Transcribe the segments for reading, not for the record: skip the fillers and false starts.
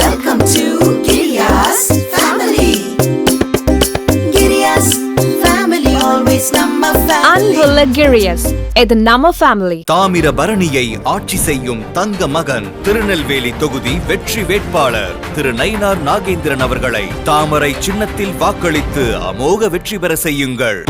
Welcome to Giriya's family. Giriya's family always நம்ம family. அன்புள்ள கிரியஸ், இது நம்ம ஃபேமிலி. தாமிரபரணியை ஆட்சி செய்யும் தங்க மகன் திருநெல்வேலி தொகுதி வெற்றி வேட்பாளர் திரு நயினார் நாகேந்திரன் அவர்களை தாமரை சின்னத்தில் வாக்களித்து அமோக வெற்றி பெற செய்யுங்கள்.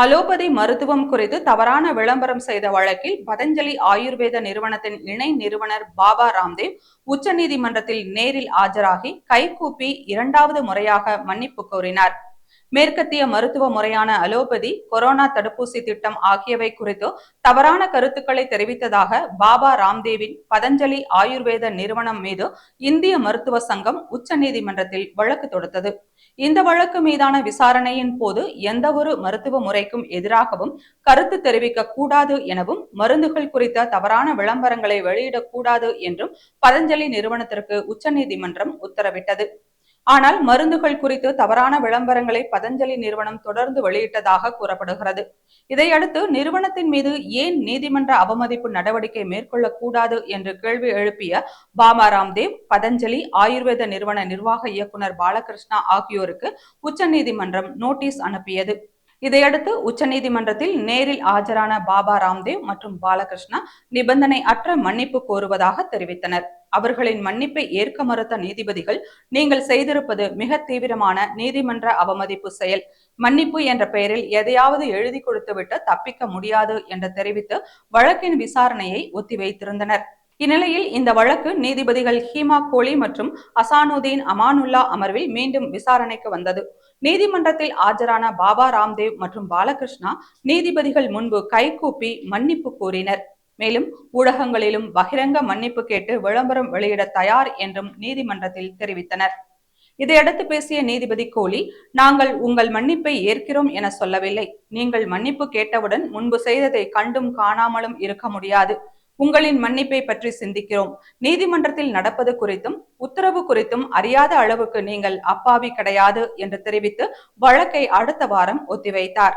அலோபதி மருத்துவம் குறித்து தவறான விளம்பரம் செய்த வழக்கில் பதஞ்சலி ஆயுர்வேத நிறுவனத்தின் இணை நிறுவனர் பாபா ராம்தேவ் உச்சநீதிமன்றத்தில் நேரில் ஆஜராகி கைகூப்பி இரண்டாவது முறையாக மன்னிப்பு கோரினார். மேற்கத்திய மருத்துவ முறையான அலோபதி, கொரோனா தடுப்பூசி திட்டம் ஆகியவை குறித்து தவறான கருத்துக்களை தெரிவித்ததாக பாபா ராம்தேவின் பதஞ்சலி ஆயுர்வேத நிறுவனம் மீது இந்திய மருத்துவ சங்கம் உச்சநீதிமன்றத்தில் வழக்கு தொடுத்தது. இந்த வழக்கு மீதான விசாரணையின் போது எந்த ஒரு மருத்துவ முறைக்கும் எதிராகவும் கருத்து தெரிவிக்க கூடாது எனவும், மருந்துகள் குறித்த தவறான விளம்பரங்களை வெளியிடக்கூடாது என்றும் பதஞ்சலி நிறுவனத்திற்கு உச்சநீதிமன்றம் உத்தரவிட்டது. ஆனால் மருந்துகள் குறித்து தவறான விளம்பரங்களை பதஞ்சலி நிறுவனம் தொடர்ந்து வெளியிட்டதாக கூறப்படுகிறது. இதையடுத்து நிறுவனத்தின் மீது ஏன் நீதிமன்ற அவமதிப்பு நடவடிக்கை மேற்கொள்ளக்கூடாது என்று கேள்வி எழுப்பிய பாபா ராம்தேவ், பதஞ்சலி ஆயுர்வேத நிறுவன நிர்வாக இயக்குனர் பாலகிருஷ்ணா ஆகியோருக்கு உச்சநீதிமன்றம் நோட்டீஸ் அனுப்பியது. இதையடுத்து உச்சநீதிமன்றத்தில் நேரில் ஆஜரான பாபா ராம்தேவ் மற்றும் பாலகிருஷ்ணா நிபந்தனை அற்ற மன்னிப்பு கோருவதாக தெரிவித்தனர். அவர்களின் மன்னிப்பை ஏற்க மறுத்த நீதிபதிகள், நீங்கள் செய்திருப்பது மிக தீவிரமான நீதிமன்ற அவமதிப்பு செயல். மன்னிப்பு என்ற பெயரில் எதையாவது எழுதி கொடுத்துவிட்டு தப்பிக்க முடியாது என்று தெரிவித்து வழக்கின் விசாரணையை ஒத்திவைத்திருந்தனர். இந்நிலையில் இந்த வழக்கு நீதிபதிகள் ஹீமா கோலி மற்றும் அசானுதீன் அமானுல்லா அமர்வில் மீண்டும் விசாரணைக்கு வந்தது. நீதிமன்றத்தில் ஆஜரான பாபா ராம்தேவ் மற்றும் பாலகிருஷ்ணா நீதிபதிகள் முன்பு கைகூப்பி மன்னிப்பு கோரினர். மேலும் ஊடகங்களிலும் பகிரங்க மன்னிப்பு கேட்டு விளம்பரம் வெளியிட தயார் என்றும் நீதிமன்றத்தில் தெரிவித்தனர். இதையடுத்து பேசிய நீதிபதி கோலி, நாங்கள் உங்கள் மன்னிப்பை ஏற்கிறோம் என சொல்லவில்லை. நீங்கள் மன்னிப்பு கேட்டவுடன் முன்பு செய்ததை கண்டும் காணாமலும் இருக்க முடியாது. உங்களின் மன்னிப்பை பற்றி சிந்திக்கிறோம். நீதிமன்றத்தில் நடப்பது குறித்தும் உத்தரவு குறித்தும் அறியாத அளவுக்கு நீங்கள் அப்பாவி கிடையாது என்று தெரிவித்து வழக்கை அடுத்த வாரம் ஒத்திவைத்தார்.